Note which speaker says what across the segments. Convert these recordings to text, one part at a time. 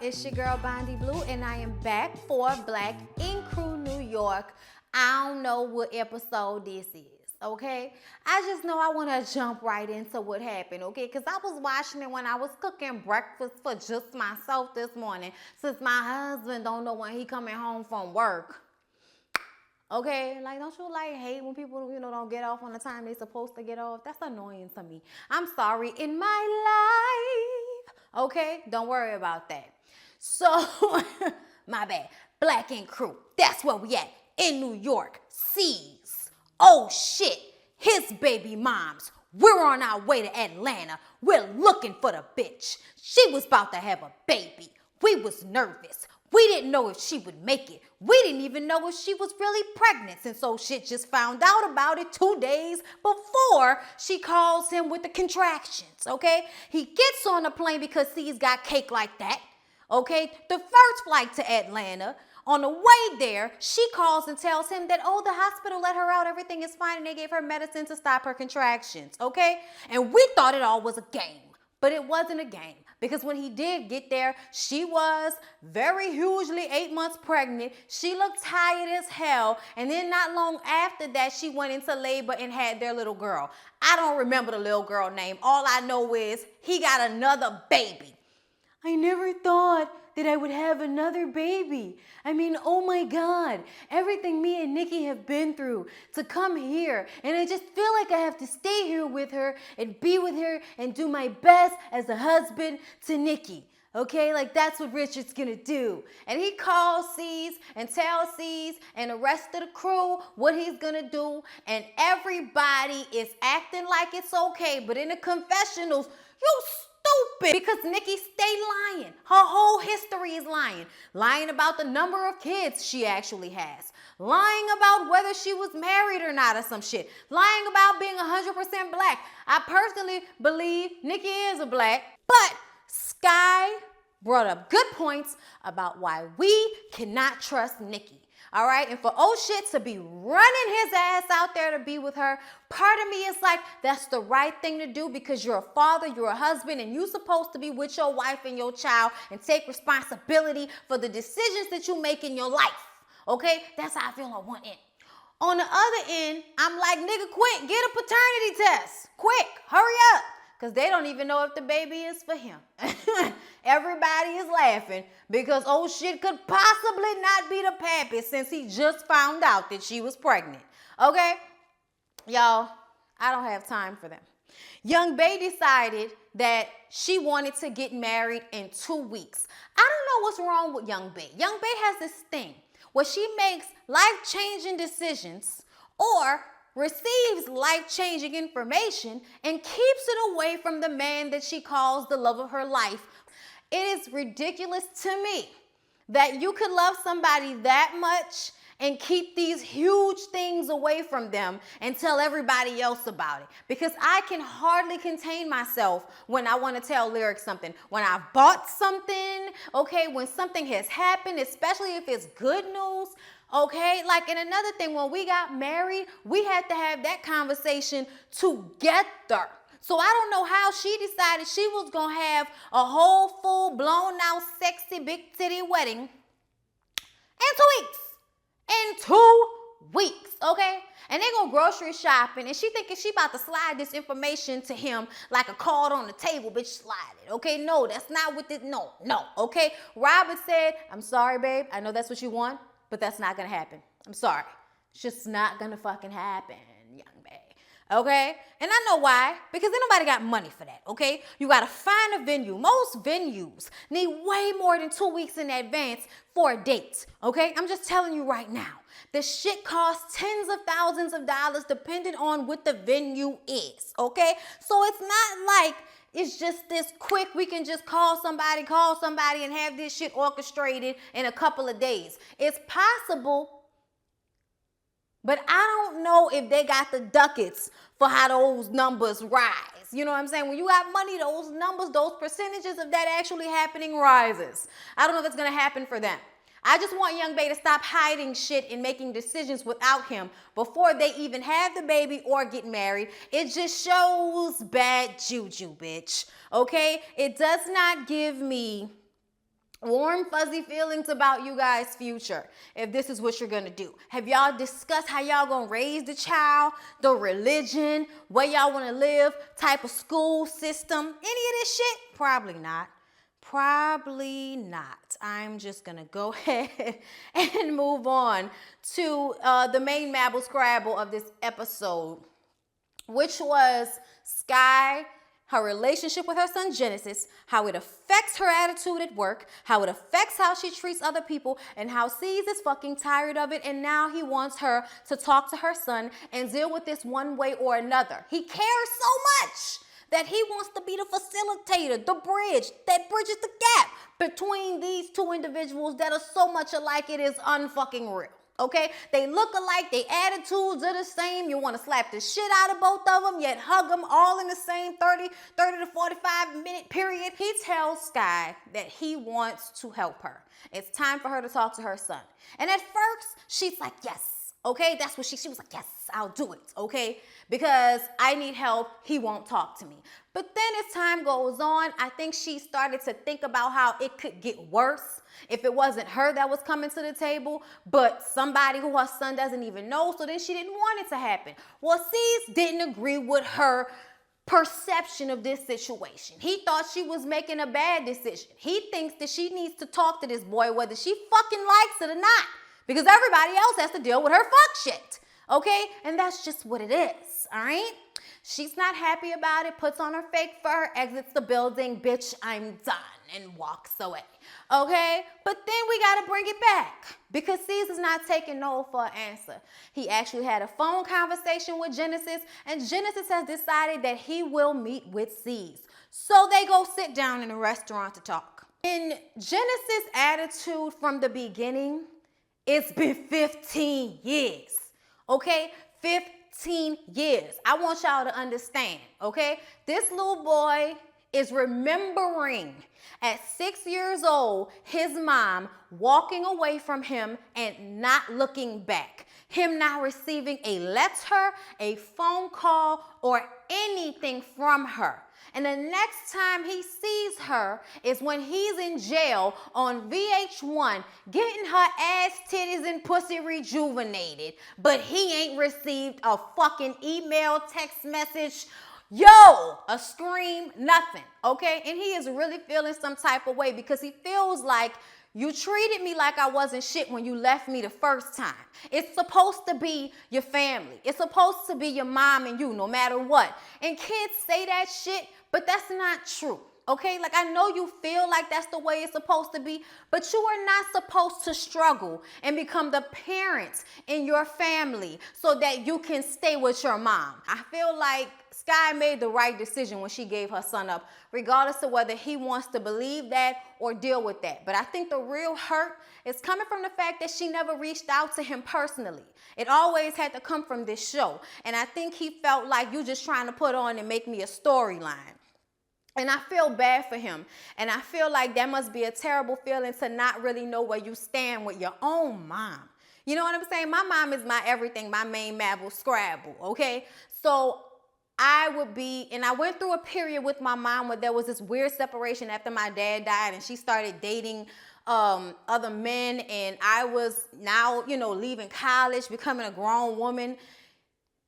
Speaker 1: It's your girl Bondy Blue, and I am back for Black Ink Crew New York. I don't know what episode this is, okay? I just know I want to jump right into what happened, okay? Because I was watching it when I was cooking breakfast for just myself this morning, since my husband don't know when he coming home from work. Okay, like, don't you hate when people, don't get off on the time they supposed to get off? That's annoying to me. I'm sorry, in my life. Okay, don't worry about that. So, my bad. Black Ink Crew, that's where we at in New York. Seas. Oh shit, his baby moms. We're on our way to Atlanta. We're looking for the bitch. She was about to have a baby. We was nervous. We didn't know if she would make it. We didn't even know if she was really pregnant. And so shit just found out about it 2 days before she calls him with the contractions, okay? He gets on the plane because he's got cake like that, okay? The first flight to Atlanta. On the way there, she calls and tells him that, the hospital let her out. Everything is fine. And they gave her medicine to stop her contractions, okay? And we thought it all was a game. But it wasn't a game, because when he did get there, she was very hugely 8 months pregnant. She looked tired as hell. And then not long after that, she went into labor and had their little girl. I don't remember the little girl name. All I know is he got another baby. I never thought that I would have another baby. I mean, oh my God, everything me and Nikki have been through to come here. And I just feel like I have to stay here with her and be with her and do my best as a husband to Nikki. Okay, like that's what Richard's gonna do. And he calls C's and tells C's and the rest of the crew what he's gonna do. And everybody is acting like it's okay. But in the confessionals, you stupid, because Nikki stay lying. Her whole history is lying. Lying about the number of kids she actually has. Lying about whether she was married or not or some shit. Lying about being 100% black. I personally believe Nikki is a black, but Sky brought up good points about why we cannot trust Nikki. All right, and for shit to be running his ass out there to be with her, part of me is like, that's the right thing to do, because you're a father, you're a husband, and you're supposed to be with your wife and your child and take responsibility for the decisions that you make in your life. Okay, that's how I feel on one end. On the other end, I'm like, nigga, quick, get a paternity test. Quick, hurry up. Because they don't even know if the baby is for him. Everybody is laughing because shit could possibly not be the pappy, since he just found out that she was pregnant. Okay? Y'all, I don't have time for them. Young Bae decided that she wanted to get married in 2 weeks. I don't know what's wrong with Young Bae. Young Bae has this thing where she makes life-changing decisions or receives life-changing information and keeps it away from the man that she calls the love of her life. It is ridiculous to me that you could love somebody that much and keep these huge things away from them and tell everybody else about it. Because I can hardly contain myself when I want to tell Lyric something. When I've bought something, okay, when something has happened, especially if it's good news. Okay, and another thing, when we got married, we had to have that conversation together. So I don't know how she decided she was going to have a whole full blown out sexy big titty wedding in 2 weeks. In 2 weeks, okay? And they go grocery shopping, and she thinking she about to slide this information to him like a card on the table. Bitch, slide it, okay? No, that's not what this, no, okay? Robert said, I'm sorry, babe. I know that's what you want, but that's not gonna happen. I'm sorry. It's just not gonna fucking happen, Young Bae. Okay? And I know why. Because ain't nobody got money for that, okay? You gotta find a venue. Most venues need way more than 2 weeks in advance for a date, okay? I'm just telling you right now. The shit costs tens of thousands of dollars depending on what the venue is, okay? So it's not like it's just this quick, we can just call somebody and have this shit orchestrated in a couple of days. It's possible, but I don't know if they got the ducats for how those numbers rise. You know what I'm saying? When you got money, those numbers, those percentages of that actually happening rises. I don't know if it's going to happen for them. I just want Young Bae to stop hiding shit and making decisions without him before they even have the baby or get married. It just shows bad juju, bitch. Okay? It does not give me Warm, fuzzy feelings about you guys' future if this is what you're gonna do. Have y'all discussed how y'all gonna raise the child, the religion, where y'all wanna live, type of school system, any of this shit? Probably not. Probably not. I'm just gonna go ahead and move on to the main Mabel Scrabble of this episode, which was Sky, her relationship with her son Genesis, how it affects her attitude at work, how it affects how she treats other people, and how C's is fucking tired of it, and now he wants her to talk to her son and deal with this one way or another. He cares so much that he wants to be the facilitator, the bridge that bridges the gap between these two individuals that are so much alike it is unfucking real. Okay, they look alike, their attitudes are the same. You want to slap the shit out of both of them, yet hug them all in the same 30 to 45 minute period. He tells Sky that he wants to help her. It's time for her to talk to her son. And at first, she's like, yes. Okay, that's what she was like, yes, I'll do it, okay? Because I need help, he won't talk to me. But then as time goes on, I think she started to think about how it could get worse if it wasn't her that was coming to the table, but somebody who her son doesn't even know, so then she didn't want it to happen. Well, Cease didn't agree with her perception of this situation. He thought she was making a bad decision. He thinks that she needs to talk to this boy whether she fucking likes it or not, because everybody else has to deal with her fuck shit, okay? And that's just what it is, all right? She's not happy about it, puts on her fake fur, exits the building, bitch, I'm done, and walks away, okay? But then we gotta bring it back, because C's not taking no for an answer. He actually had a phone conversation with Genesis, and Genesis has decided that he will meet with C's. So they go sit down in a restaurant to talk. In Genesis' attitude from the beginning, it's been 15 years, okay? 15 years. I want y'all to understand, okay? This little boy is remembering at 6 years old, his mom walking away from him and not looking back. Him not receiving a letter, a phone call, or anything from her. And the next time he sees her is when he's in jail on VH1 getting her ass, titties, and pussy rejuvenated. But he ain't received a fucking email, text message, a scream, nothing, okay? And he is really feeling some type of way because he feels like you treated me like I wasn't shit when you left me the first time. It's supposed to be your family. It's supposed to be your mom and you, no matter what. And kids say that shit, but that's not true. Okay, like I know you feel like that's the way it's supposed to be, but you are not supposed to struggle and become the parent in your family so that you can stay with your mom. I feel like Sky made the right decision when she gave her son up, regardless of whether he wants to believe that or deal with that. But I think the real hurt is coming from the fact that she never reached out to him personally. It always had to come from this show. And I think he felt like you just trying to put on and make me a storyline. And I feel bad for him. And I feel like that must be a terrible feeling to not really know where you stand with your own mom. You know what I'm saying? My mom is my everything, my main Mabel Scrabble, okay? So I went through a period with my mom where there was this weird separation after my dad died and she started dating other men, and I was now, leaving college, becoming a grown woman.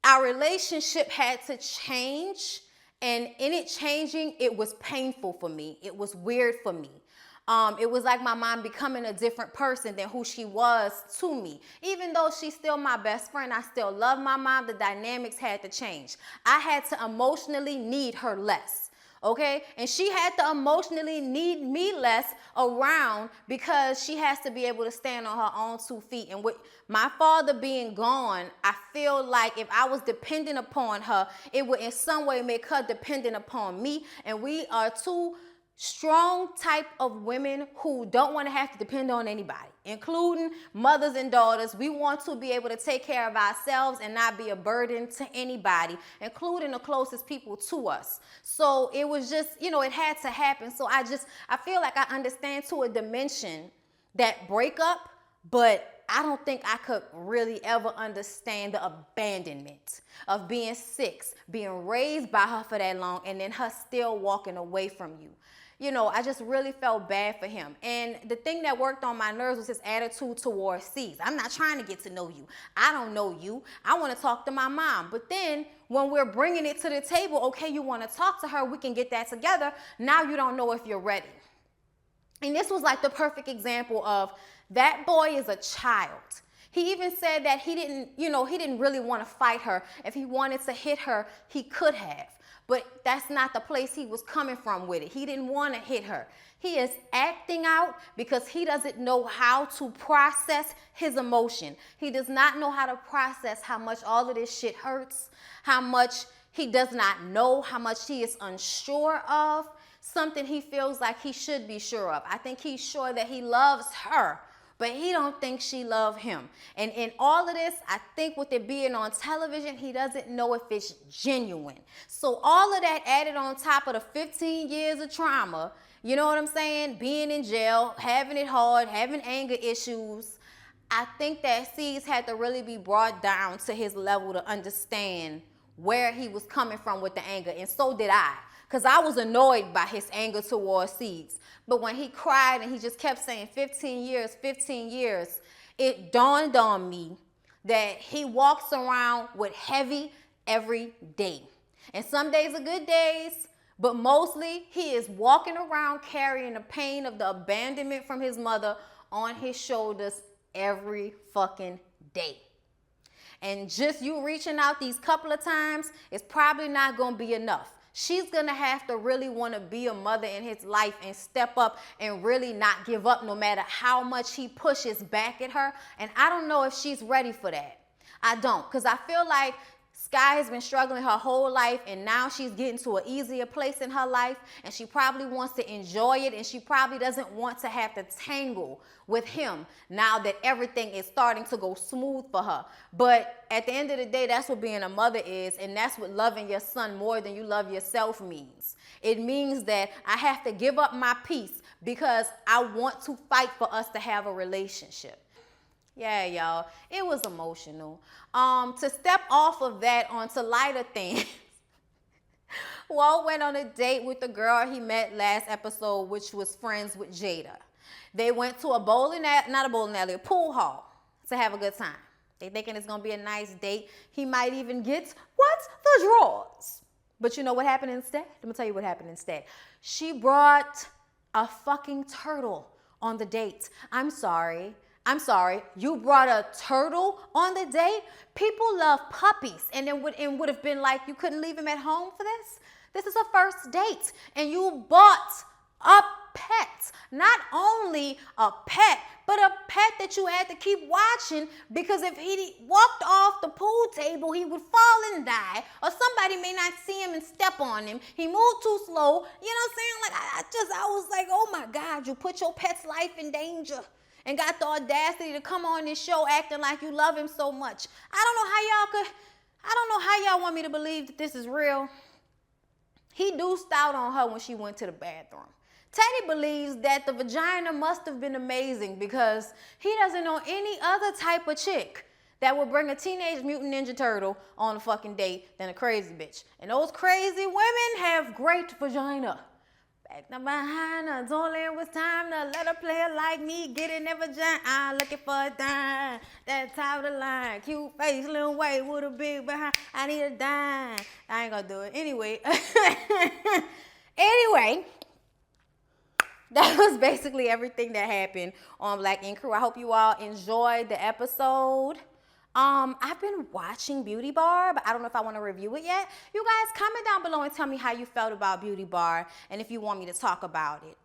Speaker 1: Our relationship had to change. And in it changing, it was painful for me. It was weird for me. It was like my mom becoming a different person than who she was to me. Even though she's still my best friend, I still love my mom, the dynamics had to change. I had to emotionally need her less. Okay? And she had to emotionally need me less around because she has to be able to stand on her own 2 feet. And with my father being gone, I feel like if I was dependent upon her, it would in some way make her dependent upon me. And we are two strong type of women who don't want to have to depend on anybody, including mothers and daughters. We want to be able to take care of ourselves and not be a burden to anybody, including the closest people to us. So it was just, it had to happen. So I feel like I understand to a dimension that breakup, but I don't think I could really ever understand the abandonment of being 6, being raised by her for that long, and then her still walking away from you. I just really felt bad for him. And the thing that worked on my nerves was his attitude towards C's. I'm not trying to get to know you. I don't know you. I want to talk to my mom. But then when we're bringing it to the table, okay, you want to talk to her, we can get that together. Now you don't know if you're ready. And this was like the perfect example of that boy is a child. He even said that he didn't really want to fight her. If he wanted to hit her, he could have. But that's not the place he was coming from with it. He didn't want to hit her. He is acting out because he doesn't know how to process his emotion. He does not know how to process how much all of this shit hurts, how much he does not know, how much he is unsure of, something he feels like he should be sure of. I think he's sure that he loves her, but he don't think she loves him. And in all of this, I think with it being on television, he doesn't know if it's genuine. So all of that added on top of the 15 years of trauma, you know what I'm saying? Being in jail, having it hard, having anger issues. I think that C's had to really be brought down to his level to understand where he was coming from with the anger. And so did I. Because I was annoyed by his anger towards C's. But when he cried and he just kept saying 15 years, it dawned on me that he walks around with heavy every day. And some days are good days, but mostly he is walking around carrying the pain of the abandonment from his mother on his shoulders every fucking day. And just you reaching out these couple of times is probably not going to be enough. She's going to have to really want to be a mother in his life and step up and really not give up no matter how much he pushes back at her. And I don't know if she's ready for that. I don't, because I feel like Sky has been struggling her whole life, and now she's getting to an easier place in her life, and she probably wants to enjoy it, and she probably doesn't want to have to tangle with him now that everything is starting to go smooth for her. But at the end of the day, that's what being a mother is, and that's what loving your son more than you love yourself means. It means that I have to give up my peace because I want to fight for us to have a relationship. Yeah, y'all, it was emotional. To step off of that onto lighter things, Walt went on a date with the girl he met last episode, which was friends with Jada. They went to a pool hall to have a good time. They thinking it's gonna be a nice date. He might even get, the drawers? But you know what happened instead? Let me tell you what happened instead. She brought a fucking turtle on the date. I'm sorry, you brought a turtle on the date? People love puppies, and it would have been like you couldn't leave him at home for this? This is a first date, and you bought a pet. Not only a pet, but a pet that you had to keep watching, because if he walked off the pool table, he would fall and die, or somebody may not see him and step on him. He moved too slow. You know what I'm saying? Like, I was like, oh my God, you put your pet's life in danger and got the audacity to come on this show acting like you love him so much. I don't know how y'all want me to believe that this is real. He deuced out on her when she went to the bathroom. Teddy believes that the vagina must have been amazing because he doesn't know any other type of chick that would bring a Teenage Mutant Ninja Turtle on a fucking date than a crazy bitch. And those crazy women have great vagina. Back to behind her, told her it was time to let a player like me get in that vagina. I'm looking for a dime, that top of the line. Cute face, little weight with a big behind. I need a dime. I ain't gonna do it. Anyway, that was basically everything that happened on Black Ink Crew. I hope you all enjoyed the episode. I've been watching Beauty Bar, but I don't know if I want to review it yet. You guys, comment down below and tell me how you felt about Beauty Bar and if you want me to talk about it.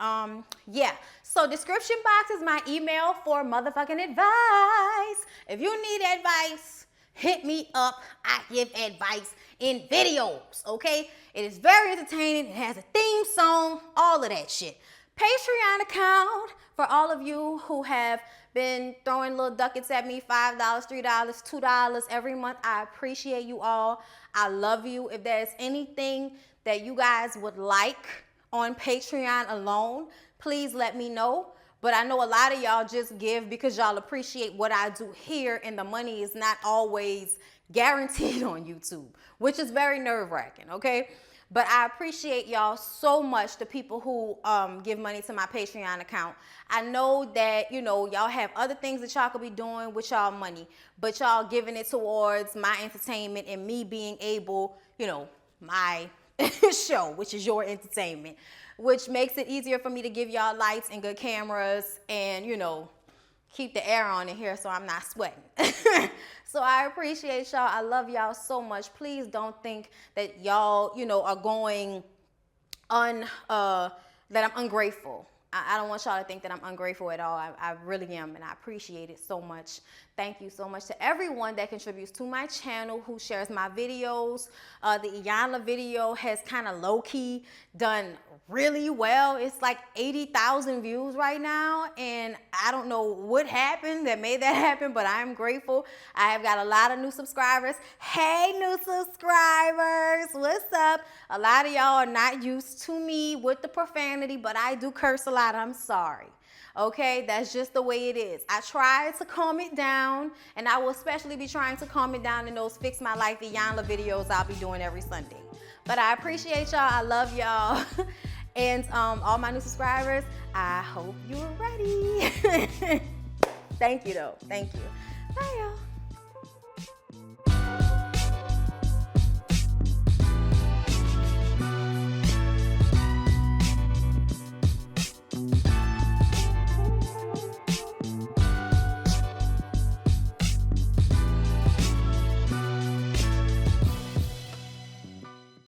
Speaker 1: Yeah. So description box is my email for motherfucking advice. If you need advice, hit me up. I give advice in videos, okay? It is very entertaining. It has a theme song, all of that shit. Patreon account for all of you who have been throwing little ducats at me, $5, $3, $2 every month. I appreciate you all. I love you. If there's anything that you guys would like on Patreon alone, please let me know. But I know a lot of y'all just give because y'all appreciate what I do here, and the money is not always guaranteed on YouTube, which is very nerve-wracking, okay? But I appreciate y'all so much, the people who give money to my Patreon account. I know that, you know, y'all have other things that y'all could be doing with y'all money, but y'all giving it towards my entertainment and me being able, you know, my show, which is your entertainment, which makes it easier for me to give y'all lights and good cameras and, you know, keep the air on in here so I'm not sweating. So I appreciate y'all. I love y'all so much. Please don't think that y'all, you know, are going that I'm ungrateful. I don't want y'all to think that I'm ungrateful at all. I really am, and I appreciate it so much. Thank you so much to everyone that contributes to my channel, who shares my videos. The Iyanla video has kind of low-key done really well. It's like 80,000 views right now, and I don't know what happened that made that happen, but I'm grateful. I have got a lot of new subscribers. Hey, new subscribers, what's up? A lot of y'all are not used to me with the profanity, but I do curse a lot. I'm sorry. Okay, that's just the way it is. I try to calm it down, and I will especially be trying to calm it down in those Fix My Life Iyanla videos I'll be doing every Sunday. But I appreciate y'all. I love y'all. And all my new subscribers, I hope you're ready. Thank you, though. Thank you. Bye, y'all.